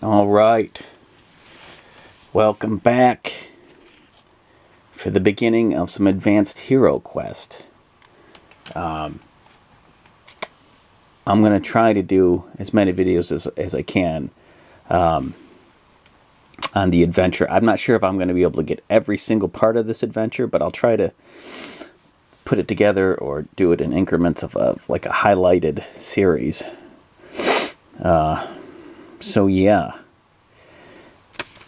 All right, welcome back for the beginning of some Advanced Heroquest. I'm going to try to do as many videos as I can on the adventure. I'm not sure if I'm going to be able to get every single part of this adventure, but I'll try to put it together or do it in increments of like a highlighted series. So yeah,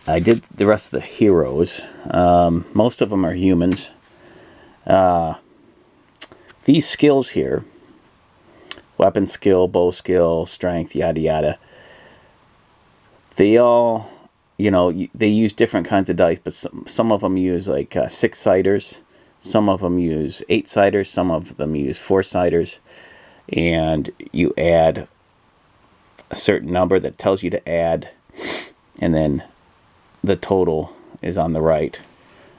I did the rest of the heroes. Most of them are humans. These skills here, weapon skill, bow skill, strength, yada yada, they all, they use different kinds of dice, but some of them use like 6-siders, some of them use 8-siders, some of them use 4-siders, and you add a certain number that tells you to add, and then the total is on the right,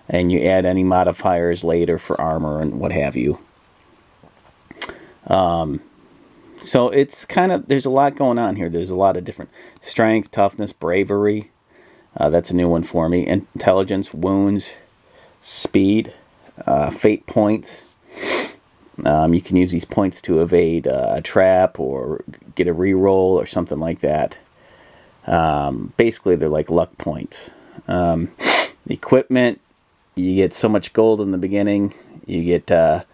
and you add any modifiers later for armor and what have you. So it's kind of, there's a lot going on here. There's a lot of different strength, toughness, bravery. That's a new one for me. Intelligence, wounds, speed, fate points. You can use these points to evade a trap or get a reroll or something like that. Basically, they're like luck points. Equipment, you get so much gold in the beginning. You get a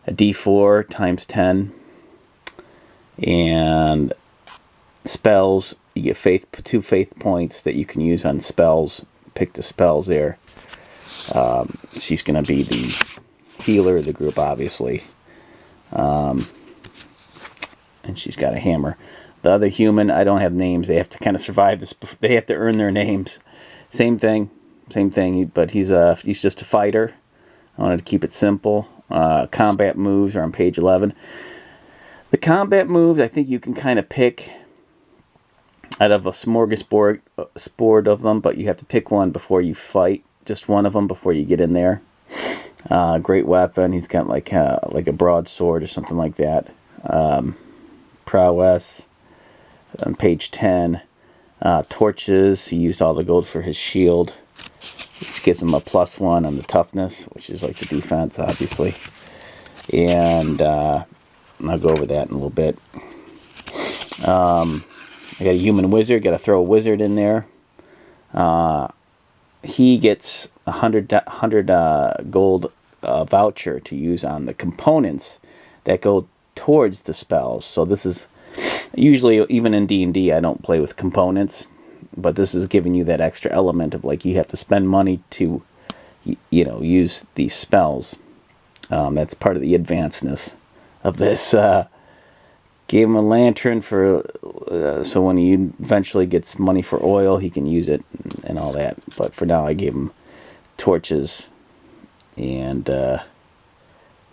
D4 times 10. And spells, you get 2 faith points that you can use on spells. Pick the spells there. She's going to be the healer of the group, obviously. And she's got a hammer. The other human, I don't have names. They have to kind of survive this. They have to earn their names. Same thing, but he's just a fighter. I wanted to keep it simple. Combat moves are on page 11. The combat moves, I think you can kind of pick out of a smorgasbord of them, but you have to pick one before you fight. Just one of them before you get in there. Great weapon. He's got like a broadsword or something like that. Prowess on page 10. Torches. He used all the gold for his shield, which gives him a +1 on the toughness, which is like the defense, obviously. And I'll go over that in a little bit. I got a human wizard. Got to throw a wizard in there. He gets 100 gold voucher to use on the components that go towards the spells. So this is usually, even in D&D, I don't play with components, but this is giving you that extra element of like you have to spend money to, use these spells. That's part of the advancedness of this. Gave him a lantern for so when he eventually gets money for oil, he can use it and all that. But for now, I gave him torches, and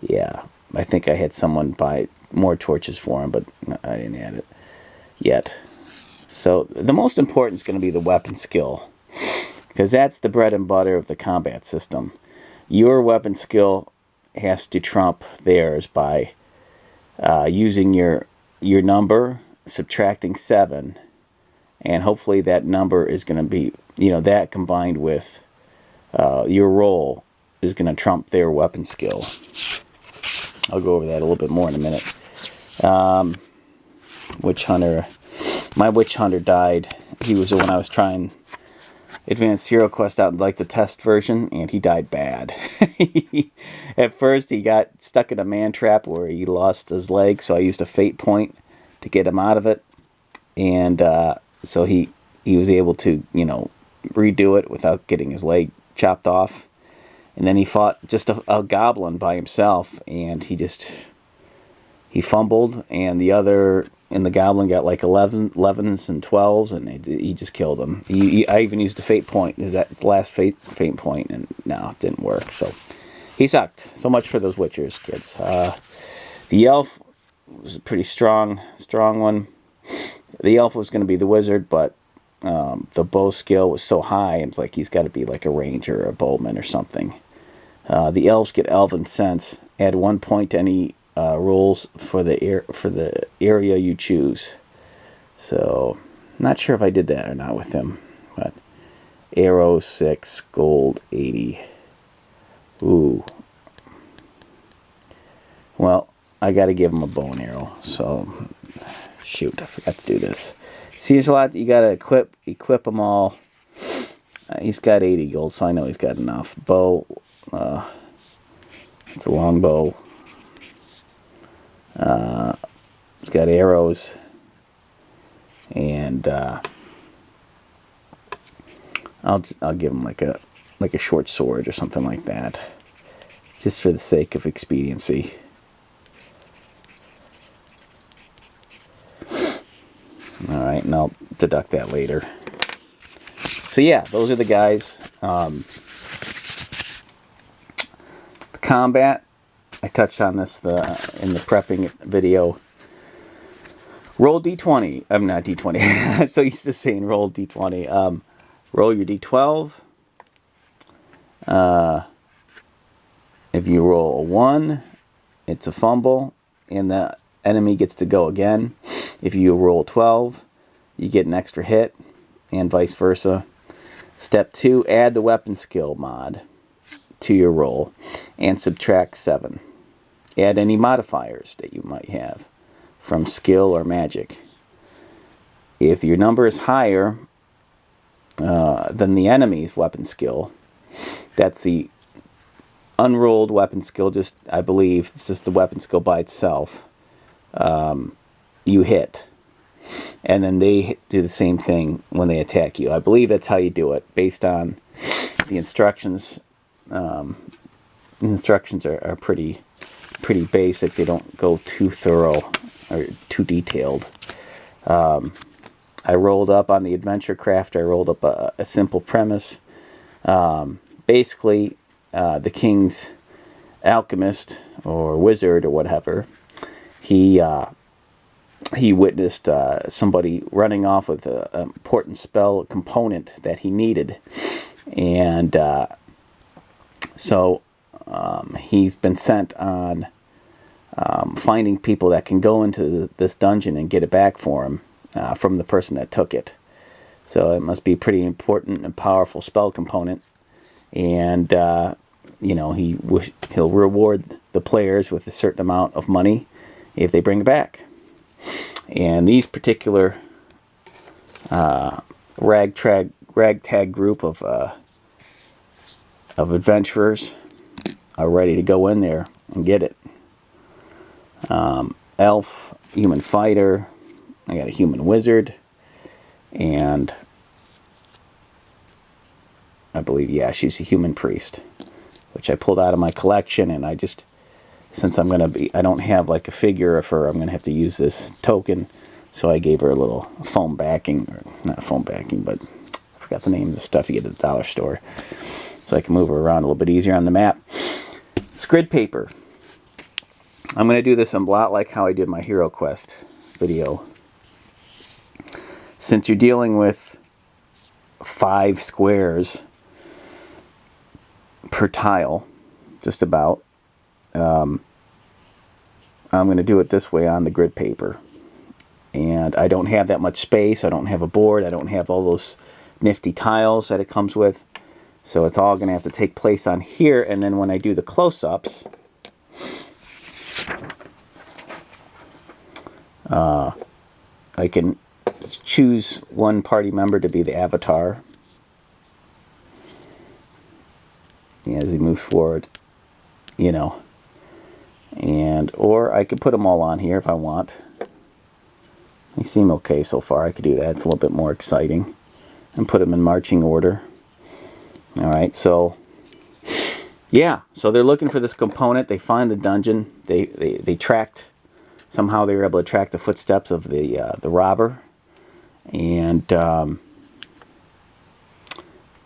yeah, I think I had someone buy more torches for him, but I didn't add it yet. So the most important is going to be the weapon skill, because that's the bread and butter of the combat system. Your weapon skill has to trump theirs by using your number, subtracting 7, and hopefully that number is going to be, that combined with your roll is going to trump their weapon skill. I'll go over that a little bit more in a minute. Witch Hunter. My Witch Hunter died. He was the one I was trying Advanced Heroquest out, like the test version, and he died bad. At first, he got stuck in a man trap where he lost his leg, so I used a fate point to get him out of it, and so he was able to, redo it without getting his leg chopped off. And then he fought just a goblin by himself, and he fumbled, and the goblin got like 11s and 12s, and he just killed him. I even used a fate point. It's the last fate point, and no, it didn't work. So he sucked. So much for those Witchers, kids. The elf was a pretty strong one. The elf was going to be the wizard, but the bow skill was so high, it's like he's got to be like a ranger or a bowman or something. The elves get elven sense. Add 1 point to any rolls for the area you choose. So Not sure if I did that or not with him, but arrow 6, gold 80. Ooh. Well, I got to give him a bow and arrow. So, shoot, I forgot to do this. See, there's a lot you got to equip them all. He's got 80 gold, so I know he's got enough. Bow, it's a long bow. He's got arrows, and I'll give him like a short sword or something like that, just for the sake of expediency. All right, and I'll deduct that later. So yeah, those are the guys. The combat, I touched on this in the prepping video. Roll d20. I'm not d20. I'm so used to saying roll d20. Roll your d12. If you roll a 1, it's a fumble, and the enemy gets to go again. If you roll 12, you get an extra hit, and vice versa. Step 2, add the weapon skill mod to your roll and subtract 7. Add any modifiers that you might have from skill or magic. If your number is higher than the enemy's weapon skill, that's the unrolled weapon skill, just I believe it's just the weapon skill by itself, you hit. And then they do the same thing when they attack you. I believe that's how you do it, based on the instructions. The instructions are pretty basic. They don't go too thorough or too detailed. I rolled up on the adventure craft. I rolled up a simple premise. Basically, the king's alchemist or wizard or whatever, he witnessed somebody running off with an important spell component that he needed, and so he's been sent on finding people that can go into this dungeon and get it back for him from the person that took it. So it must be a pretty important and powerful spell component, and you know, he'll reward the players with a certain amount of money if they bring it back. And these particular ragtag group of adventurers are ready to go in there and get it. Elf, human fighter, I got a human wizard, and I believe, yeah, she's a human priest, which I pulled out of my collection, and I just, since I don't have like a figure of her, I'm going to have to use this token, so I gave her a little foam backing, or not foam backing, but I forgot the name of the stuff you get at the dollar store, so I can move her around a little bit easier on the map. It's grid paper. I'm going to do this a lot like how I did my HeroQuest video. Since you're dealing with 5 squares per tile, just about, I'm going to do it this way on the grid paper. And I don't have that much space. I don't have a board. I don't have all those nifty tiles that it comes with. So it's all going to have to take place on here. And then when I do the close-ups, I can choose one party member to be the avatar. Yeah, as he moves forward, you know. And or I could put them all on here if I want. They seem okay so far. I could do that. It's a little bit more exciting. And put them in marching order. Alright, so yeah, so they're looking for this component. They find the dungeon. They tracked, somehow they were able to track the footsteps of the robber. And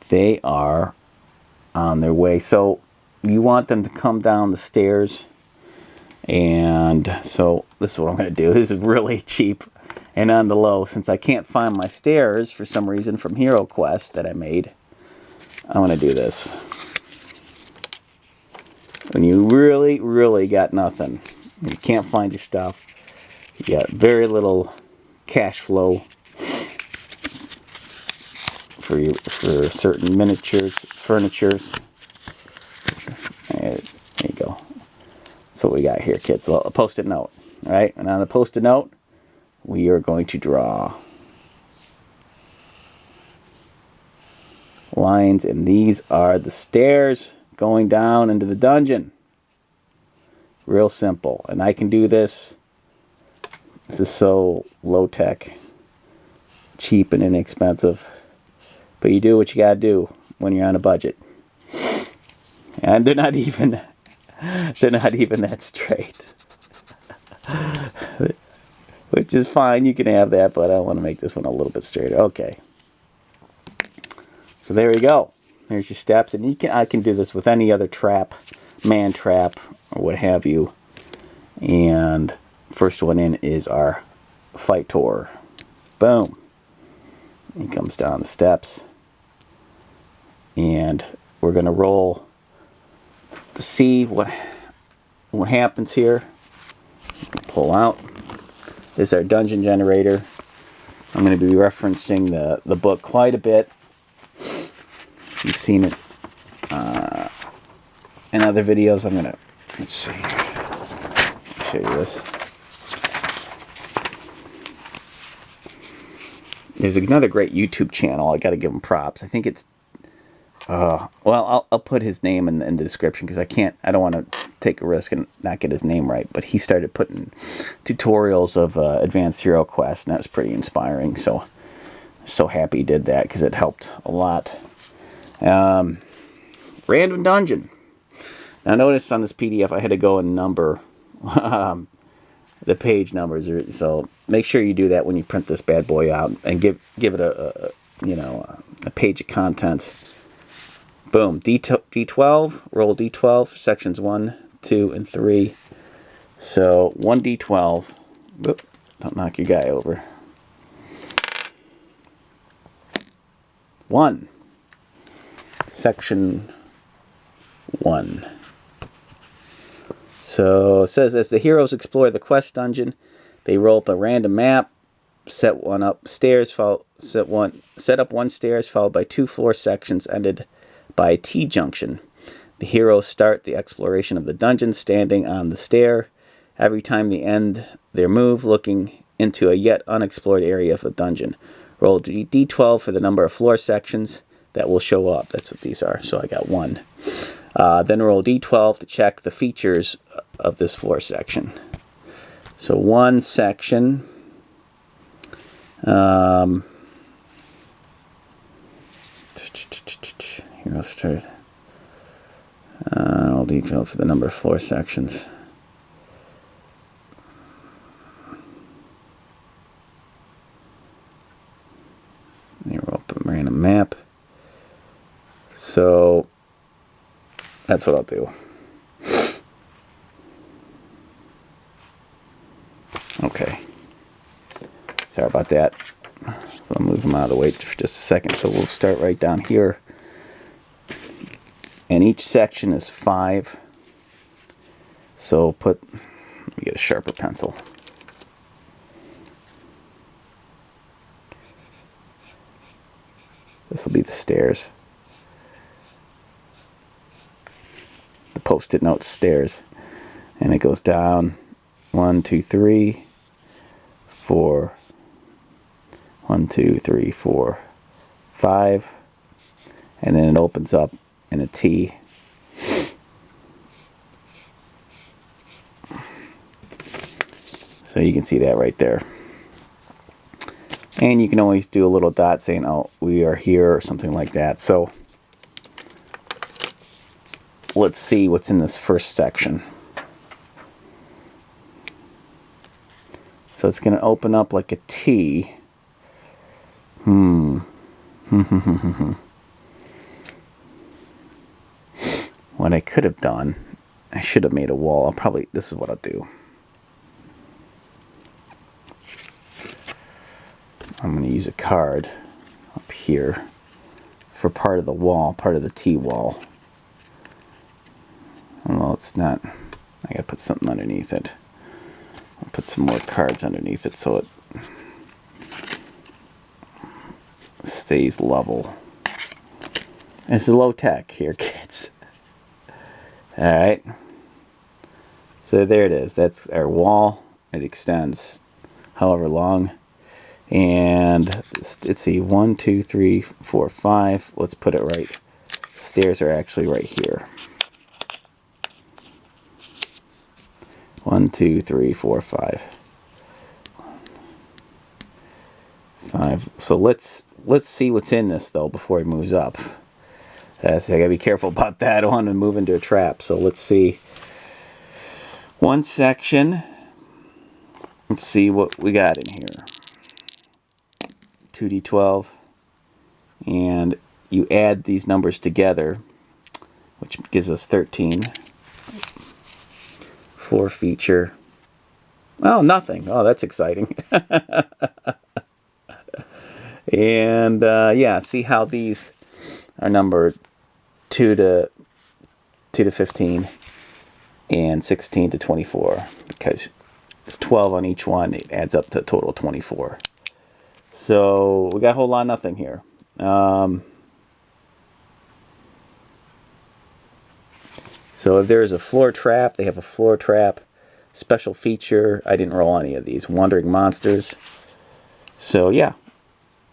they are on their way. So you want them to come down the stairs. And so this is what I'm going to do. This is really cheap and on the low. Since I can't find my stairs for some reason from HeroQuest that I made, I'm going to do this. When you really got nothing, you can't find your stuff, you got very little cash flow, for certain miniatures, furnitures. There you go. That's what we got here, kids. A post-it note. All right, and on the post-it note, we are going to draw lines, and these are the stairs going down into the dungeon. Real simple, and I can do this. This is so low-tech, cheap and inexpensive, but you do what you gotta do when you're on a budget. And they're not even that straight. Which is fine, you can have that, but I want to make this one a little bit straighter. Okay. So there you go. There's your steps, and I can do this with any other trap, man trap, or what have you. And first one in is our fight tour. Boom. He comes down the steps, and we're gonna roll to see what happens here. Pull out. This is our dungeon generator. I'm going to be referencing the book quite a bit. You've seen it in other videos. I'm going to, let's see, show you this. There's another great YouTube channel. I got to give him props. I think it's, well, I'll put his name in the description because I don't want to take a risk and not get his name right. But he started putting tutorials of Advanced Heroquest, and that's pretty inspiring. So happy he did that because it helped a lot. Random dungeon. Now notice on this PDF I had to go and number the page numbers, so make sure you do that when you print this bad boy out and give it a page of contents. Boom. D12, roll D12, sections 1, 2, and 3. So 1D12. Whoop, don't knock your guy over. 1. Section 1. So it says, as the heroes explore the quest dungeon, they roll up a random map, set up one stairs, followed by 2 floor sections ended by a T-junction. The heroes start the exploration of the dungeon standing on the stair. Every time they end their move, looking into a yet unexplored area of the dungeon. Roll D12 for the number of floor sections that will show up. That's what these are. So I got 1. Then roll D12 to check the features of this floor section. So 1 section. Hero start. Roll D12 for the number of floor sections. You roll up a random map. So that's what I'll do. Okay. Sorry about that. So I'll move them out of the way for just a second. So we'll start right down here. And each section is 5. So let me get a sharper pencil. This will be the stairs. The post-it note stairs. And it goes down 1, 2, 3, 4. 1, 2, 3, 4, 5. And then it opens up in a T. So you can see that right there. And you can always do a little dot saying, oh, we are here, or something like that. So let's see what's in this first section. So it's going to open up like a T. What I could have done, I should have made a wall. This is what I'll do. I'm going to use a card up here for part of the wall, part of the T wall. Well, it's not. I got to put something underneath it. I'll put some more cards underneath it so it stays level. It's low tech here, kids. Alright. So there it is. That's our wall. It extends however long. And let's see, 1, 2, 3, 4, 5. Let's put it right. Stairs are actually right here. 1, 2, 3, 4, 5. 5. So let's see what's in this though before he moves up. I gotta be careful about that. I don't want to move into a trap. So let's see. One section. Let's see what we got in here. 2d12. And you add these numbers together, which gives us 13. Floor feature. Oh, nothing. Oh, that's exciting. And yeah, see how these are numbered 2 to 15 and 16 to 24, because it's 12 on each one. It adds up to a total of 24. So we got a whole lot of nothing here. So if there's a floor trap, they have a floor trap special feature. I didn't roll any of these. Wandering monsters. So yeah.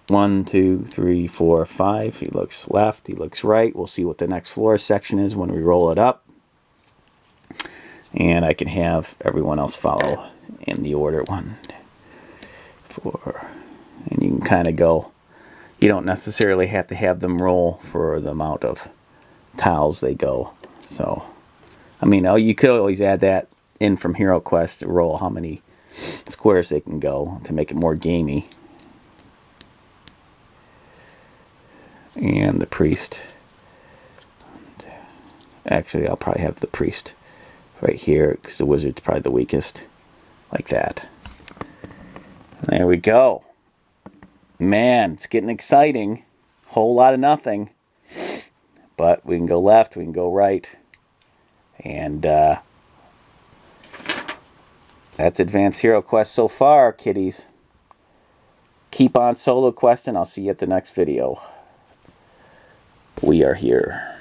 1, 2, 3, 4, 5. He looks left, he looks right. We'll see what the next floor section is when we roll it up. And I can have everyone else follow in the order. 1, 4. And you can kind of go. You don't necessarily have to have them roll for the amount of tiles they go. So, I mean, you could always add that in from HeroQuest to roll how many squares they can go to make it more gamey. And the priest. Actually, I'll probably have the priest right here because the wizard's probably the weakest. Like that. There we go. Man, it's getting exciting. Whole lot of nothing. But we can go left, we can go right. And that's Advanced HeroQuest so far, kiddies. Keep on solo questing. I'll see you at the next video. We are here.